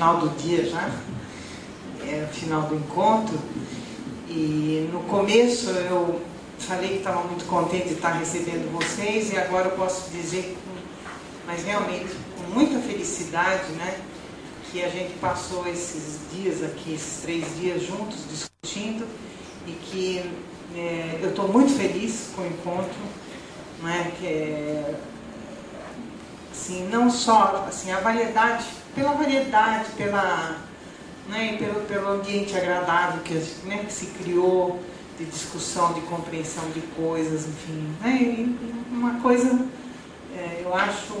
final do dia já, é o final do encontro. E no começo eu falei que estava muito contente de estar recebendo vocês, e agora eu posso dizer, mas realmente com muita felicidade, né, que a gente passou esses dias aqui, esses 3 dias juntos discutindo, e que eu estou muito feliz com o encontro, né, que assim, não só assim, a variedade, né, pelo ambiente agradável que, né, que se criou, de discussão, de compreensão de coisas, enfim, né, e uma coisa, eu acho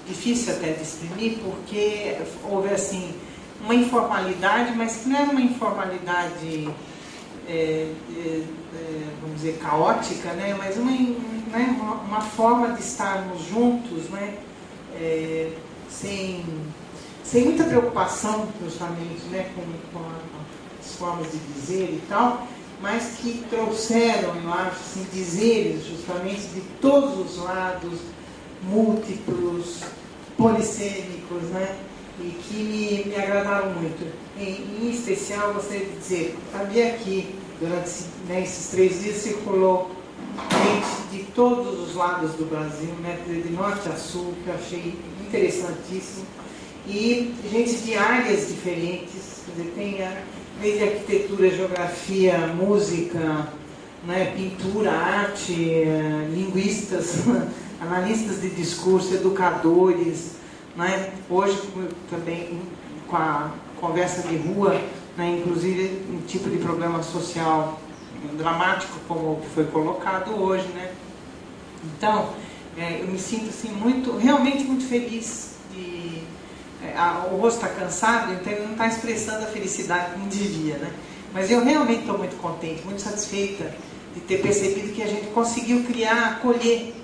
difícil até de exprimir, porque houve assim uma informalidade, mas que não é uma informalidade, vamos dizer, caótica, né, mas uma forma de estarmos juntos, né, sem muita preocupação, justamente, né, com as formas de dizer e tal, mas que trouxeram, eu acho, assim, dizeres justamente de todos os lados, múltiplos, polissêmicos, né, e que me agradaram muito. Em especial, gostaria de dizer, havia aqui, durante, né, esses 3 dias, circulou gente de todos os lados do Brasil, né, de norte a sul, que eu achei interessantíssimo, e gente de áreas diferentes, quer dizer, tem desde arquitetura, geografia, música, né, pintura, arte, linguistas, analistas de discurso, educadores, né, hoje também com a conversa de rua, né, inclusive um tipo de problema social dramático como foi colocado hoje, né. Então, eu me sinto assim realmente muito feliz. O rosto está cansado, então ele não está expressando a felicidade como devia, né? Mas eu realmente estou muito contente, muito satisfeita de ter percebido que a gente conseguiu acolher,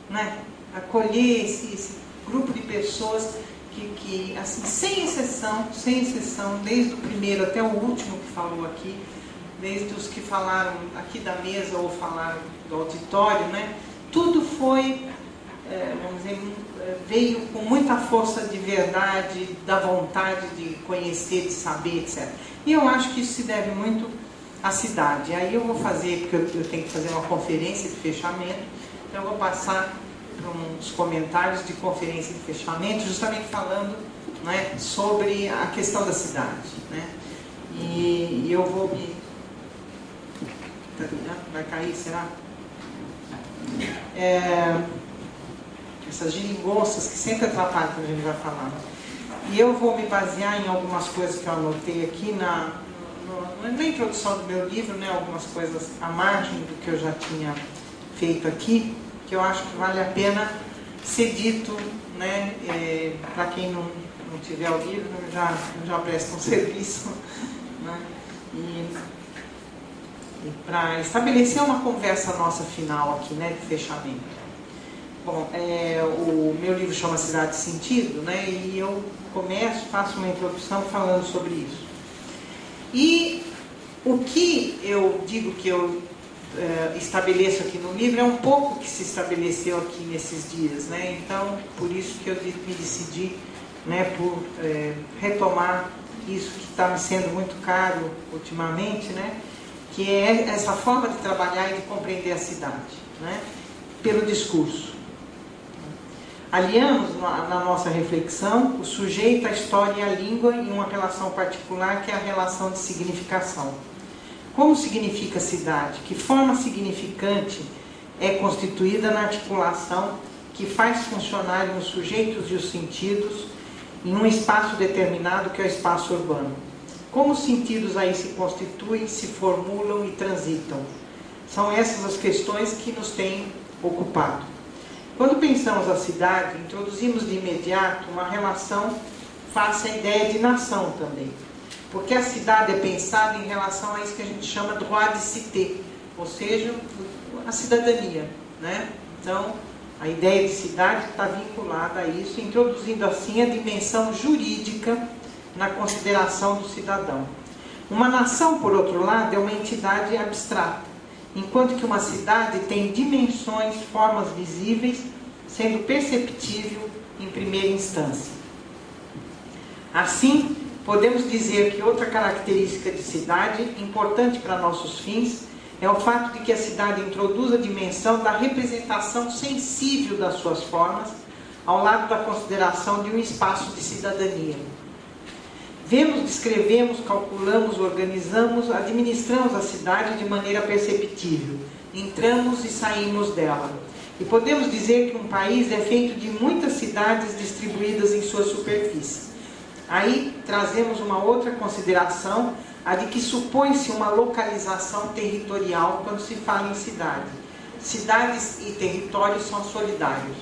né? Acolher esse grupo de pessoas que assim, sem exceção, desde o primeiro até o último que falou aqui, desde os que falaram aqui da mesa ou falaram do auditório, né? Tudo foi, vamos dizer, veio com muita força de verdade, da vontade de conhecer, de saber, etc. E eu acho que isso se deve muito à cidade. Aí eu vou fazer, porque eu tenho que fazer uma conferência de fechamento, então eu vou passar para uns comentários de conferência de fechamento, justamente falando, né, sobre a questão da cidade, né? E eu vou me... Vai cair, será? Essas geringonças que sempre atrapalham quando a gente vai falar. E eu vou me basear em algumas coisas que eu anotei aqui na introdução do meu livro, né, algumas coisas à margem do que eu já tinha feito aqui, que eu acho que vale a pena ser dito, né, para quem não tiver o livro, já presta um serviço, né, e para estabelecer uma conversa nossa final aqui, né, de fechamento. Bom, o meu livro chama Cidade de Sentido, né, e eu faço uma introdução falando sobre isso. E o que eu digo que eu estabeleço aqui no livro é um pouco que se estabeleceu aqui nesses dias, né, então por isso que eu me decidi, né, por retomar isso que está me sendo muito caro ultimamente, né, que é essa forma de trabalhar e de compreender a cidade, né, pelo discurso. Aliamos na nossa reflexão o sujeito, a história e a língua em uma relação particular, que é a relação de significação. Como significa a cidade? Que forma significante é constituída na articulação que faz funcionar os sujeitos e os sentidos em um espaço determinado, que é o espaço urbano? Como os sentidos aí se constituem, se formulam e transitam? São essas as questões que nos têm ocupado. Quando pensamos a cidade, introduzimos de imediato uma relação face à ideia de nação também. Porque a cidade é pensada em relação a isso que a gente chama de droit de cité, ou seja, a cidadania, né? Então, a ideia de cidade está vinculada a isso, introduzindo assim a dimensão jurídica na consideração do cidadão. Uma nação, por outro lado, é uma entidade abstrata, enquanto que uma cidade tem dimensões, formas visíveis, sendo perceptível em primeira instância. Assim, podemos dizer que outra característica de cidade, importante para nossos fins, é o fato de que a cidade introduz a dimensão da representação sensível das suas formas, ao lado da consideração de um espaço de cidadania. Vemos, descrevemos, calculamos, organizamos, administramos a cidade de maneira perceptível. Entramos e saímos dela. E podemos dizer que um país é feito de muitas cidades distribuídas em sua superfície. Aí trazemos uma outra consideração, a de que supõe-se uma localização territorial quando se fala em cidade. Cidades e territórios são solidários.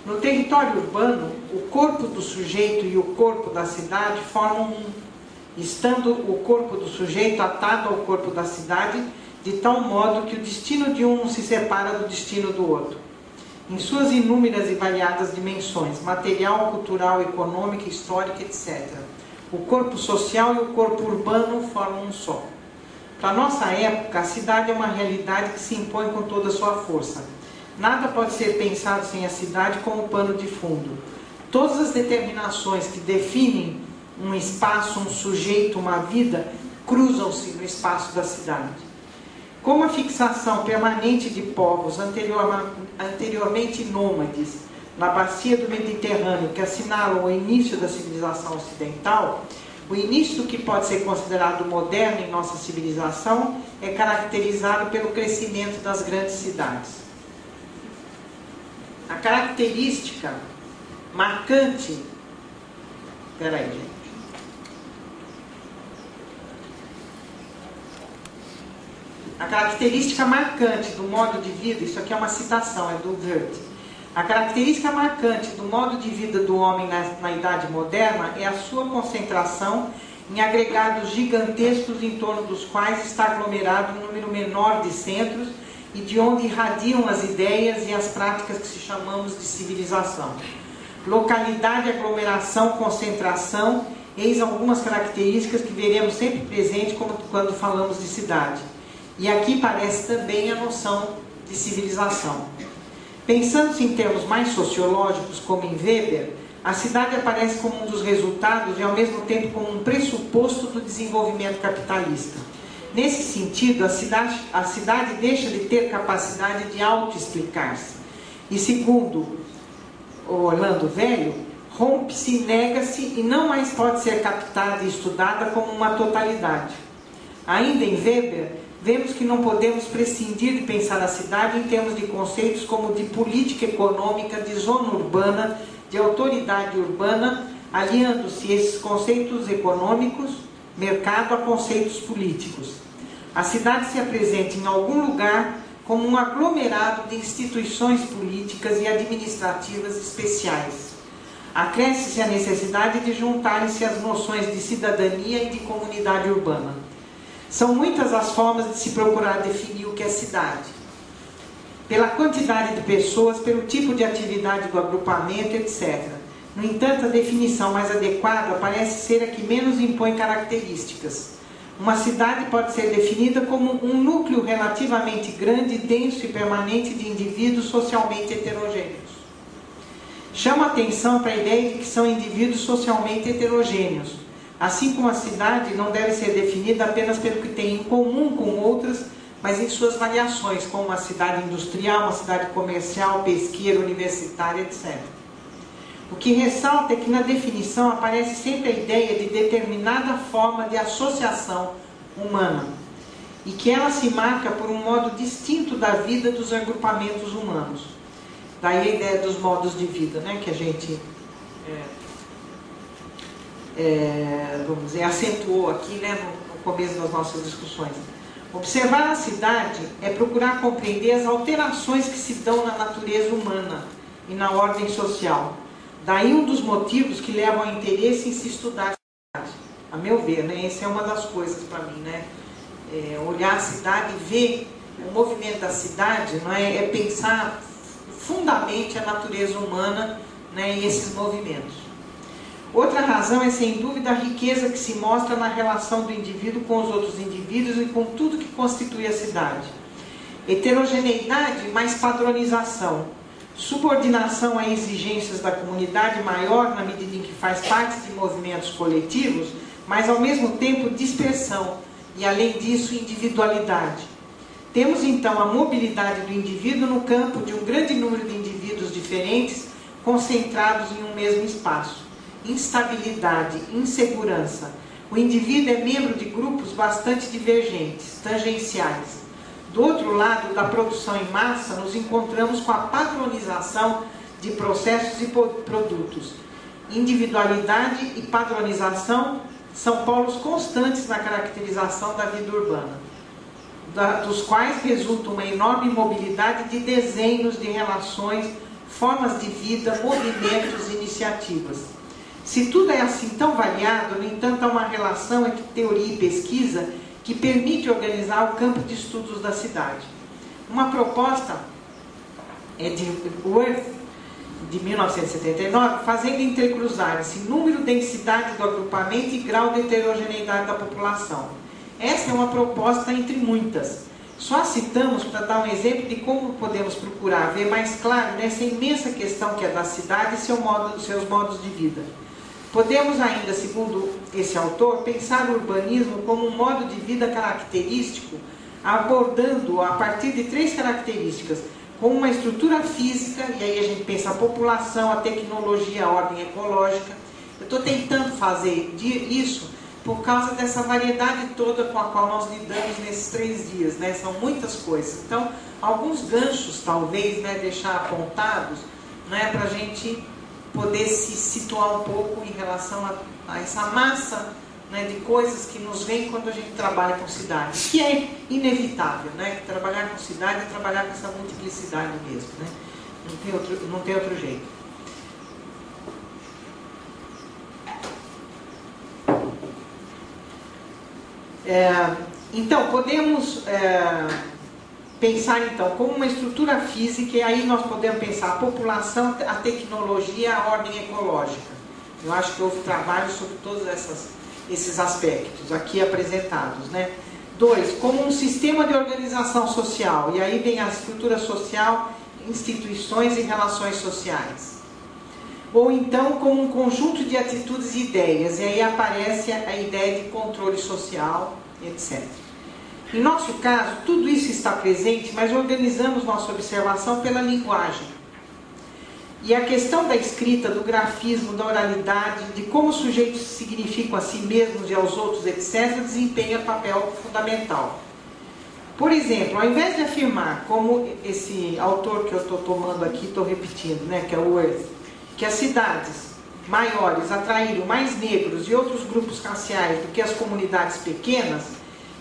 No território urbano, o corpo do sujeito e o corpo da cidade formam um, estando o corpo do sujeito atado ao corpo da cidade, de tal modo que o destino de um não se separa do destino do outro. Em suas inúmeras e variadas dimensões, material, cultural, econômica, histórica, etc. O corpo social e o corpo urbano formam um só. Para nossa época, a cidade é uma realidade que se impõe com toda a sua força. Nada pode ser pensado sem a cidade como pano de fundo. Todas as determinações que definem um espaço, um sujeito, uma vida, cruzam-se no espaço da cidade. Como a fixação permanente de povos anteriormente nômades na bacia do Mediterrâneo, que assinalam o início da civilização ocidental, o início do que pode ser considerado moderno em nossa civilização é caracterizado pelo crescimento das grandes cidades. A característica marcante... Espera aí, gente. A característica marcante do modo de vida, isso aqui é uma citação, é do Goethe. A característica marcante do modo de vida do homem na Idade Moderna é a sua concentração em agregados gigantescos em torno dos quais está aglomerado um número menor de centros e de onde irradiam as ideias e as práticas que se chamamos de civilização. Localidade, aglomeração, concentração, eis algumas características que veremos sempre presentes quando falamos de cidade. E aqui parece também a noção de civilização. Pensando-se em termos mais sociológicos, como em Weber, a cidade aparece como um dos resultados e ao mesmo tempo como um pressuposto do desenvolvimento capitalista. Nesse sentido, a cidade deixa de ter capacidade de auto-explicar-se. E segundo o Orlando Velho, rompe-se, nega-se e não mais pode ser captada e estudada como uma totalidade. Ainda em Weber, vemos que não podemos prescindir de pensar a cidade em termos de conceitos como de política econômica, de zona urbana, de autoridade urbana, aliando-se esses conceitos econômicos, mercado, a conceitos políticos. A cidade se apresenta em algum lugar como um aglomerado de instituições políticas e administrativas especiais. Acresce-se a necessidade de juntarem-se as noções de cidadania e de comunidade urbana. São muitas as formas de se procurar definir o que é cidade. Pela quantidade de pessoas, pelo tipo de atividade do agrupamento, etc. No entanto, a definição mais adequada parece ser a que menos impõe características. Uma cidade pode ser definida como um núcleo relativamente grande, denso e permanente de indivíduos socialmente heterogêneos. Chama a atenção para a ideia de que são indivíduos socialmente heterogêneos. Assim como a cidade não deve ser definida apenas pelo que tem em comum com outras, mas em suas variações, como uma cidade industrial, uma cidade comercial, pesqueira, universitária, etc. O que ressalta é que na definição aparece sempre a ideia de determinada forma de associação humana, e que ela se marca por um modo distinto da vida dos agrupamentos humanos. Daí a ideia dos modos de vida, né, que a gente... vamos dizer, acentuou aqui, né, no começo das nossas discussões. Observar a cidade é procurar compreender as alterações que se dão na natureza humana e na ordem social. Daí um dos motivos que levam ao interesse em se estudar a cidade. A meu ver, né, essa é uma das coisas para mim, né, olhar a cidade e ver o movimento da cidade, não é pensar fundamente a natureza humana, né, e esses movimentos. Outra razão é, sem dúvida, a riqueza que se mostra na relação do indivíduo com os outros indivíduos e com tudo que constitui a cidade. Heterogeneidade mais padronização. Subordinação a exigências da comunidade maior na medida em que faz parte de movimentos coletivos, mas ao mesmo tempo dispersão e, além disso, individualidade. Temos então a mobilidade do indivíduo no campo de um grande número de indivíduos diferentes concentrados em um mesmo espaço. Instabilidade, insegurança. O indivíduo é membro de grupos bastante divergentes, tangenciais. Do outro lado da produção em massa, nos encontramos com a padronização de processos e produtos. Individualidade e padronização são polos constantes na caracterização da vida urbana, dos quais resulta uma enorme mobilidade de desenhos de relações, formas de vida, movimentos e iniciativas. Se tudo é assim tão variado, no entanto, há uma relação entre teoria e pesquisa que permite organizar o campo de estudos da cidade. Uma proposta é de Worth, de 1979, fazendo entrecruzar-se número, densidade do agrupamento e grau de heterogeneidade da população. Essa é uma proposta entre muitas. Só citamos para dar um exemplo de como podemos procurar ver mais claro nessa imensa questão que é da cidade e seus modos de vida. Podemos ainda, segundo esse autor, pensar o urbanismo como um modo de vida característico, abordando-o a partir de 3 características, como uma estrutura física, e aí a gente pensa a população, a tecnologia, a ordem ecológica. Eu estou tentando fazer isso por causa dessa variedade toda com a qual nós lidamos nesses 3 dias, né? São muitas coisas. Então, alguns ganchos, talvez, né, deixar apontados, né, para a gente poder se situar um pouco em relação a essa massa, né, de coisas que nos vem quando a gente trabalha com cidade, que é inevitável, né? Que trabalhar com cidade é trabalhar com essa multiplicidade mesmo, né? Não tem outro jeito. Então, podemos pensar então como uma estrutura física, e aí nós podemos pensar a população, a tecnologia, a ordem ecológica. Eu acho que houve trabalho sobre todos esses aspectos aqui apresentados, né? 2, como um sistema de organização social, e aí vem a estrutura social, instituições e relações sociais. Ou então como um conjunto de atitudes e ideias, e aí aparece a ideia de controle social, etc. Em nosso caso, tudo isso está presente, mas organizamos nossa observação pela linguagem. E a questão da escrita, do grafismo, da oralidade, de como os sujeitos se significam a si mesmos e aos outros, etc., desempenha papel fundamental. Por exemplo, ao invés de afirmar, como esse autor que eu estou tomando aqui, estou repetindo, né, que é o Worth, que as cidades maiores atraíram mais negros e outros grupos raciais do que as comunidades pequenas,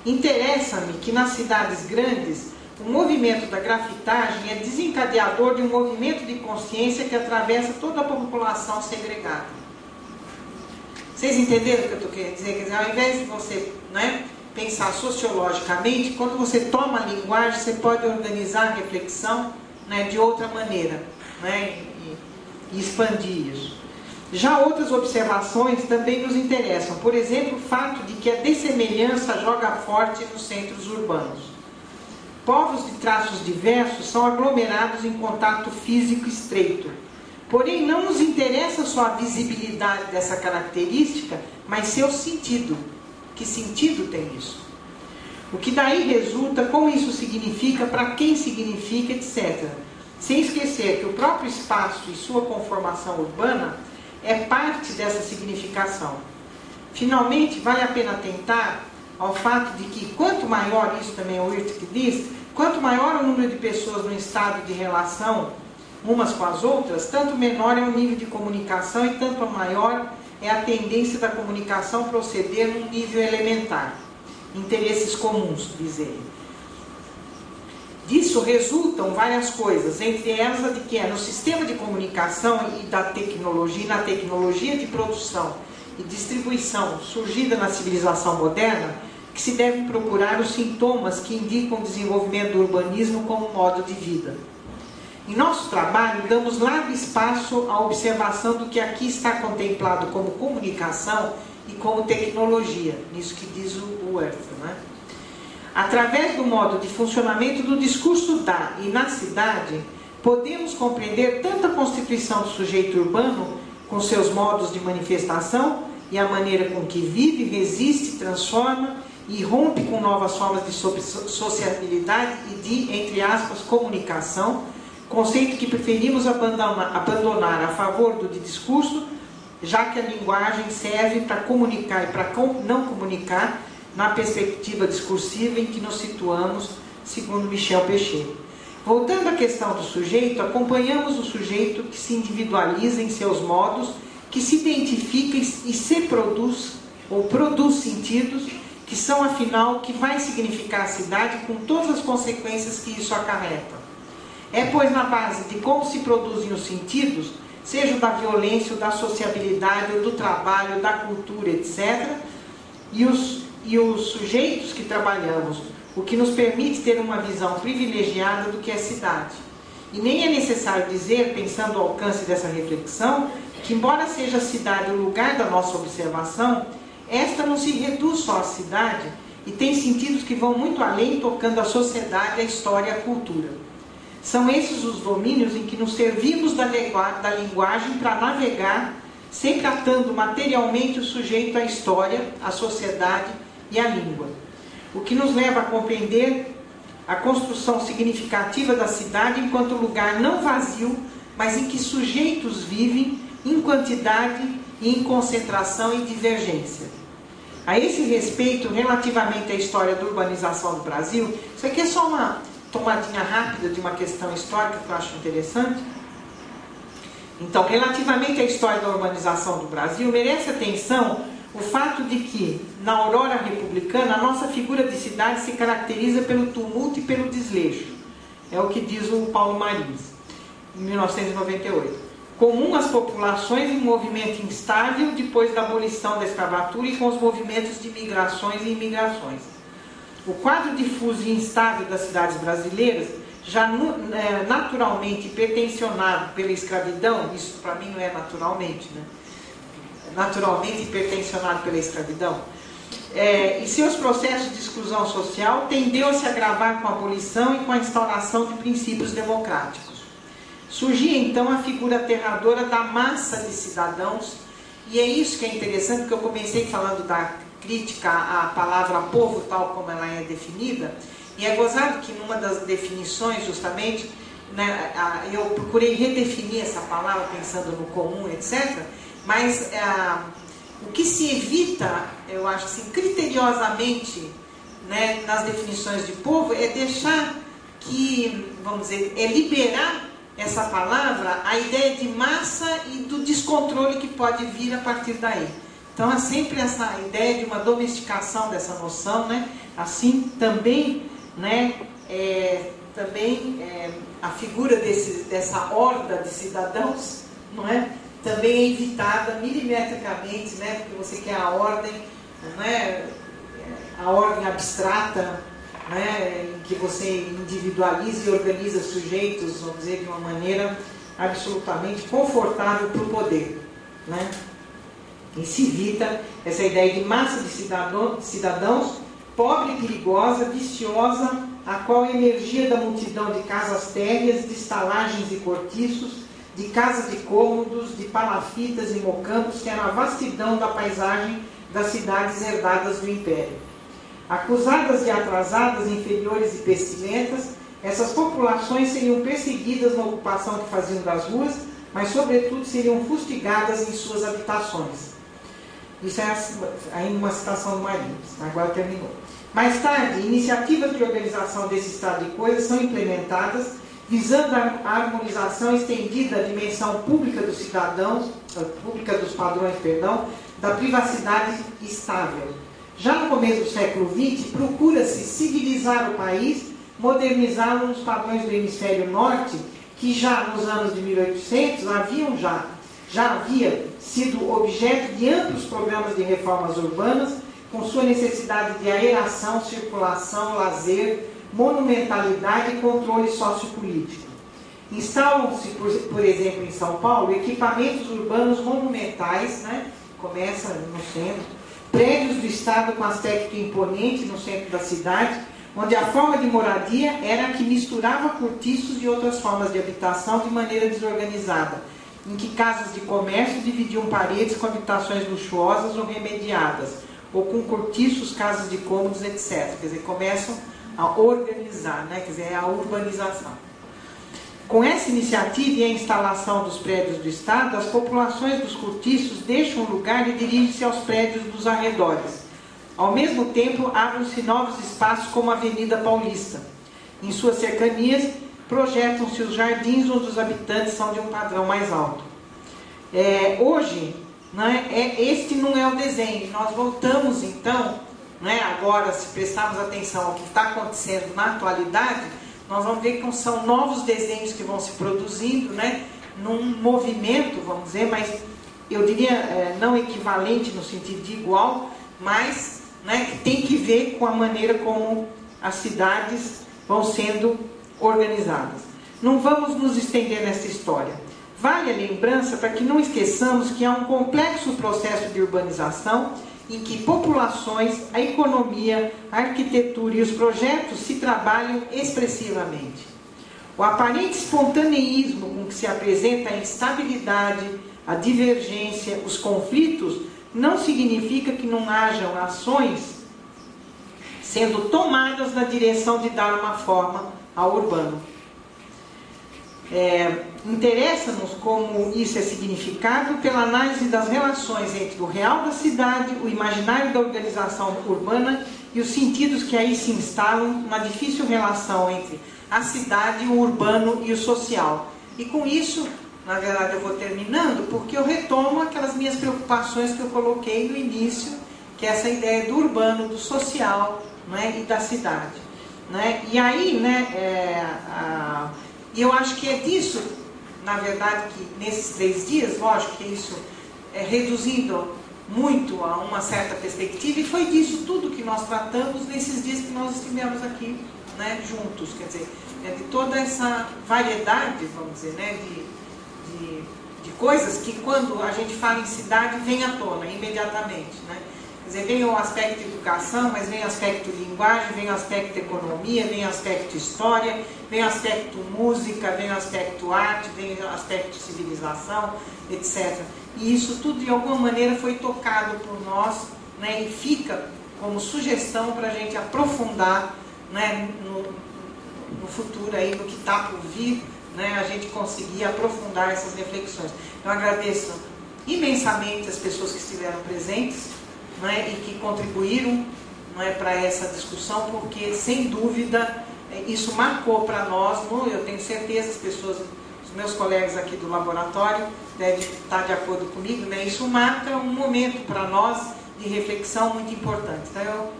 interessa-me que nas cidades grandes o movimento da grafitagem é desencadeador de um movimento de consciência que atravessa toda a população segregada. Vocês entenderam o que eu estou querendo dizer? Quer dizer, ao invés de você, né, pensar sociologicamente, quando você toma a linguagem, você pode organizar a reflexão, né, de outra maneira, né, e expandir isso. Já outras observações também nos interessam. Por exemplo, o fato de que a dessemelhança joga forte nos centros urbanos. Povos de traços diversos são aglomerados em contato físico estreito. Porém, não nos interessa só a visibilidade dessa característica, mas seu sentido. Que sentido tem isso? O que daí resulta, como isso significa, para quem significa, etc. Sem esquecer que o próprio espaço e sua conformação urbana é parte dessa significação. Finalmente, vale a pena atentar ao fato de que quanto maior, isso também é o Wirth que diz, quanto maior o número de pessoas no estado de relação umas com as outras, tanto menor é o nível de comunicação e tanto maior é a tendência da comunicação proceder num nível elementar. Interesses comuns, diz ele. Disso resultam várias coisas, entre elas a de que é no sistema de comunicação e da tecnologia, na tecnologia de produção e distribuição surgida na civilização moderna, que se devem procurar os sintomas que indicam o desenvolvimento do urbanismo como modo de vida. Em nosso trabalho, damos largo espaço à observação do que aqui está contemplado como comunicação e como tecnologia, nisso que diz o Worth, né? Através do modo de funcionamento do discurso da e na cidade, podemos compreender tanto a constituição do sujeito urbano, com seus modos de manifestação, e a maneira com que vive, resiste, transforma e rompe com novas formas de sociabilidade e de, entre aspas, comunicação, conceito que preferimos abandonar a favor do de discurso, já que a linguagem serve para comunicar e para não comunicar na perspectiva discursiva em que nos situamos, segundo Michel Pechet. Voltando à questão do sujeito, acompanhamos o sujeito que se individualiza em seus modos, que se identifica e se produz, ou produz sentidos, que são, afinal, o que vai significar a cidade com todas as consequências que isso acarreta. É, pois, na base de como se produzem os sentidos, seja da violência, ou da sociabilidade, ou do trabalho, da cultura, etc., e os sujeitos que trabalhamos, o que nos permite ter uma visão privilegiada do que é cidade. E nem é necessário dizer, pensando o alcance dessa reflexão, que embora seja a cidade o lugar da nossa observação, esta não se reduz só à cidade e tem sentidos que vão muito além, tocando a sociedade, a história e a cultura. São esses os domínios em que nos servimos da linguagem para navegar, sempre atando materialmente o sujeito à história, à sociedade e à língua. O que nos leva a compreender a construção significativa da cidade enquanto lugar não vazio, mas em que sujeitos vivem em quantidade e em concentração e divergência. A esse respeito, relativamente à história da urbanização do Brasil, isso aqui é só uma tomadinha rápida de uma questão histórica que eu acho interessante. Então, relativamente à história da urbanização do Brasil, merece atenção o fato de que, na aurora republicana, a nossa figura de cidade se caracteriza pelo tumulto e pelo desleixo. É o que diz o Paulo Marins, em 1998. Comum às populações em movimento instável depois da abolição da escravatura e com os movimentos de migrações e imigrações. O quadro difuso e instável das cidades brasileiras, já naturalmente hipertensionado pela escravidão, isso para mim não é naturalmente, né? Naturalmente hipertensionado pela escravidão, e seus processos de exclusão social tendeu a se agravar com a abolição e com a instauração de princípios democráticos. Surgia então a figura aterradora da massa de cidadãos, e é isso que é interessante, porque eu comecei falando da crítica à palavra povo tal como ela é definida, e é gozado que numa das definições justamente, né, eu procurei redefinir essa palavra pensando no comum, etc., mas o que se evita, eu acho assim, criteriosamente, né, nas definições de povo, é deixar que, vamos dizer, é liberar essa palavra, a ideia de massa e do descontrole que pode vir a partir daí. Então, há sempre essa ideia de uma domesticação dessa noção, né? Assim, também, né, a figura dessa horda de cidadãos, não é? Também é evitada milimetricamente, né? Porque você quer a ordem, não é? A ordem abstrata, né, em que você individualiza e organiza sujeitos, vamos dizer, de uma maneira absolutamente confortável para o poder, né? E se evita essa ideia de massa de cidadãos pobre, perigosa, viciosa, a qual a energia da multidão de casas térreas, de estalagens e cortiços, de casas de cômodos, de palafitas e mocambos, que era a vastidão da paisagem das cidades herdadas do Império. Acusadas de atrasadas, inferiores e pestilentas, essas populações seriam perseguidas na ocupação que faziam das ruas, mas, sobretudo, seriam fustigadas em suas habitações. Isso é ainda uma citação do Marins, agora terminou. Mais tarde, iniciativas de organização desse estado de coisas são implementadas, visando a harmonização estendida à dimensão pública dos cidadãos, pública dos padrões, da privacidade estável. Já no começo do século XX, procura-se civilizar o país, modernizá-lo nos padrões do hemisfério norte, que já nos anos de 1800 já havia sido objeto de amplos programas de reformas urbanas, com sua necessidade de aeração, circulação, lazer, monumentalidade e controle sociopolítico. Instalam-se, por exemplo, em São Paulo, equipamentos urbanos monumentais, né? Começa no centro, prédios do Estado com aspecto imponente no centro da cidade, onde a forma de moradia era a que misturava cortiços e outras formas de habitação de maneira desorganizada, em que casas de comércio dividiam paredes com habitações luxuosas ou remediadas, ou com cortiços, casas de cômodos, etc. Quer dizer, começam a organizar, né? Quer dizer, é a urbanização. Com essa iniciativa e a instalação dos prédios do Estado, as populações dos cortiços deixam o lugar e dirigem-se aos prédios dos arredores. Ao mesmo tempo, abrem-se novos espaços como a Avenida Paulista. Em suas cercanias, projetam-se os jardins onde os habitantes são de um padrão mais alto. Hoje, né, este não é o desenho. Nós voltamos, então, né, agora, se prestarmos atenção ao que está acontecendo na atualidade, nós vamos ver que são novos desenhos que vão se produzindo, né, num movimento, vamos dizer, mas eu diria não equivalente no sentido de igual, mas, né, que tem que ver com a maneira como as cidades vão sendo organizadas. Não vamos nos estender nessa história. Vale a lembrança para que não esqueçamos que há um complexo processo de urbanização em que populações, a economia, a arquitetura e os projetos se trabalham expressivamente. O aparente espontaneísmo com que se apresenta a instabilidade, a divergência, os conflitos, não significa que não hajam ações sendo tomadas na direção de dar uma forma ao urbano. Interessa-nos como isso é significado pela análise das relações entre o real da cidade, o imaginário da organização urbana e os sentidos que aí se instalam na difícil relação entre a cidade, o urbano e o social. E com isso, na verdade, eu vou terminando, porque eu retomo aquelas minhas preocupações que eu coloquei no início, que é essa ideia do urbano, do social, né, e da cidade. Né? E aí, né, eu acho que é disso, na verdade, que nesses 3 dias, lógico que isso é reduzindo muito a uma certa perspectiva, e foi disso tudo que nós tratamos nesses dias que nós estivemos aqui, né, juntos, quer dizer, de toda essa variedade, vamos dizer, né, de coisas que quando a gente fala em cidade vem à tona imediatamente, né? Quer dizer, vem o aspecto educação, mas vem o aspecto linguagem, vem o aspecto economia, vem o aspecto história, vem o aspecto música, vem o aspecto arte, vem o aspecto civilização, etc. E isso tudo, de alguma maneira, foi tocado por nós, né, e fica como sugestão para a gente aprofundar, né, no futuro, aí, no que está por vir, né, a gente conseguir aprofundar essas reflexões. Eu agradeço imensamente as pessoas que estiveram presentes, né, e que contribuíram, né, para essa discussão, porque, sem dúvida, isso marcou para nós, eu tenho certeza, as pessoas, os meus colegas aqui do laboratório devem estar de acordo comigo, né, isso marca um momento para nós de reflexão muito importante. Então, eu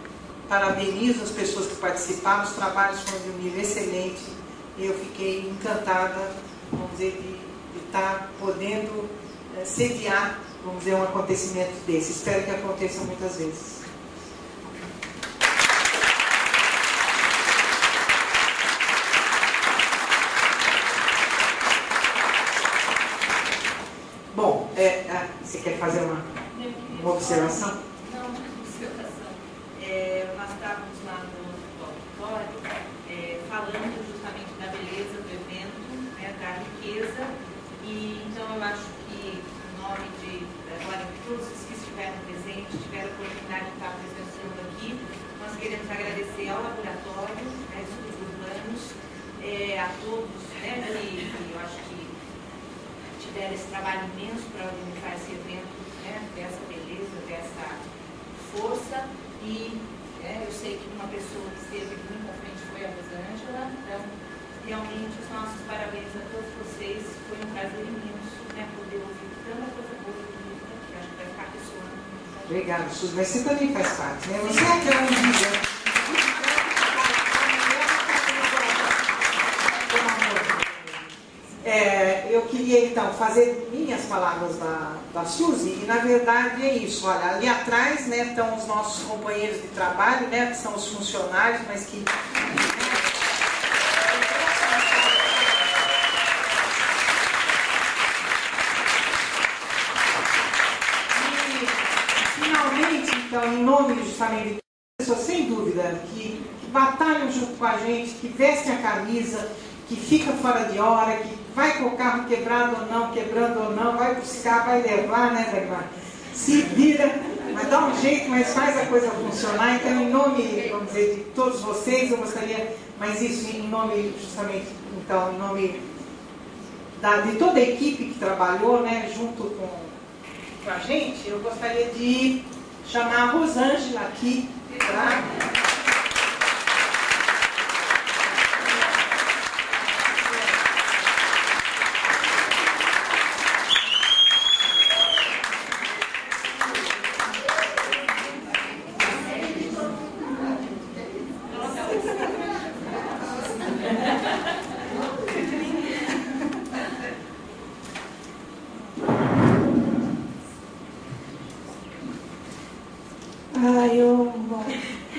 parabenizo as pessoas que participaram, os trabalhos foram de um nível excelente, e eu fiquei encantada, vamos dizer, de estar podendo sediar, vamos dizer, um acontecimento desse. Espero que aconteça muitas vezes. Bom, você quer fazer uma observação? Não, uma observação. Nós estávamos lá no auditório falando justamente da beleza do evento, né, da riqueza, e então eu acho que, em nome de agora, todos os que estiveram presentes, tiveram a oportunidade de estar presenciando aqui, nós queremos agradecer ao laboratório, né, Estudos Urbanos, a todos, né, que eu acho que tiveram esse trabalho imenso para organizar esse evento, né, dessa beleza, dessa força, e eu sei que uma pessoa que esteve muito à frente foi a Rosângela, então realmente os nossos parabéns a todos vocês, foi um prazer imenso, né, poder ouvir tanta coisa boa e bonita, que acho que vai ficar ressoando. Obrigada, Suzy, mas você também faz parte, né? Você é que é um dia. Eu queria, então, fazer minhas palavras da Suzy, e, na verdade, é isso. Olha, ali atrás, né, estão os nossos companheiros de trabalho, né, que são os funcionários, mas que... E, finalmente, então, em nome justamente de pessoas, sem dúvida, que batalham junto com a gente, que vestem a camisa, que fica fora de hora, que vai com o carro quebrado ou não, quebrando ou não, vai buscar, vai levar, né, Dagmar? Se vira, mas dá um jeito, mas faz a coisa funcionar. Então, em nome, vamos dizer, de todos vocês, eu gostaria, mas isso em nome, justamente, então, em nome de toda a equipe que trabalhou, né, junto com a gente, eu gostaria de chamar a Rosângela aqui para...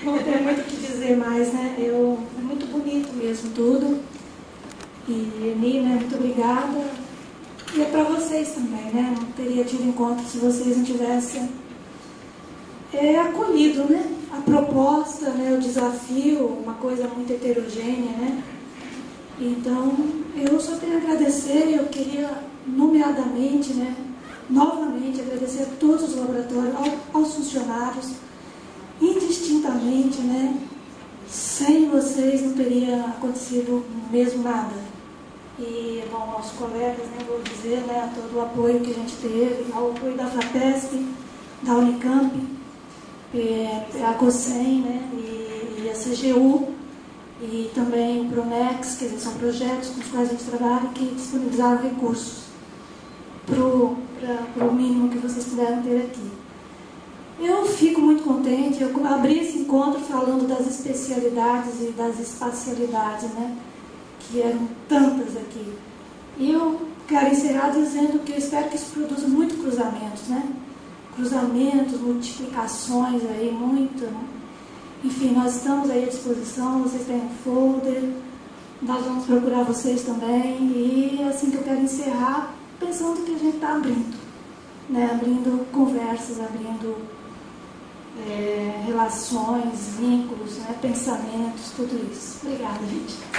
Bom, não tenho muito o que dizer mais, né? É muito bonito mesmo tudo. E Nina, muito obrigada. E é para vocês também, né? Não teria tido encontro se vocês não tivessem acolhido, né? A proposta, né? O desafio, uma coisa muito heterogênea, né? Então, eu só tenho a agradecer. Eu queria, nomeadamente, né? Novamente, agradecer a todos os laboratórios, aos funcionários, indistintamente, né? Sem vocês não teria acontecido mesmo nada. E, bom, aos colegas, né, vou dizer, né, todo o apoio que a gente teve, ao apoio da FAPESP, da Unicamp, a COSEM, né, e a CGU, e também o Pronex, quer dizer, são projetos com os quais a gente trabalha que disponibilizaram recursos para o mínimo que vocês puderam ter aqui. Eu fico muito contente. Eu abri esse encontro falando das especialidades e das espacialidades, né, que eram tantas aqui. E eu quero encerrar dizendo que eu espero que isso produza muito cruzamentos, né? Cruzamentos, multiplicações aí, muito, né? Enfim, nós estamos aí à disposição, vocês têm um folder, nós vamos procurar vocês também. E assim que eu quero encerrar, pensando que a gente está abrindo, né? Abrindo conversas, abrindo relações, vínculos, né? Pensamentos, tudo isso. Obrigada, gente.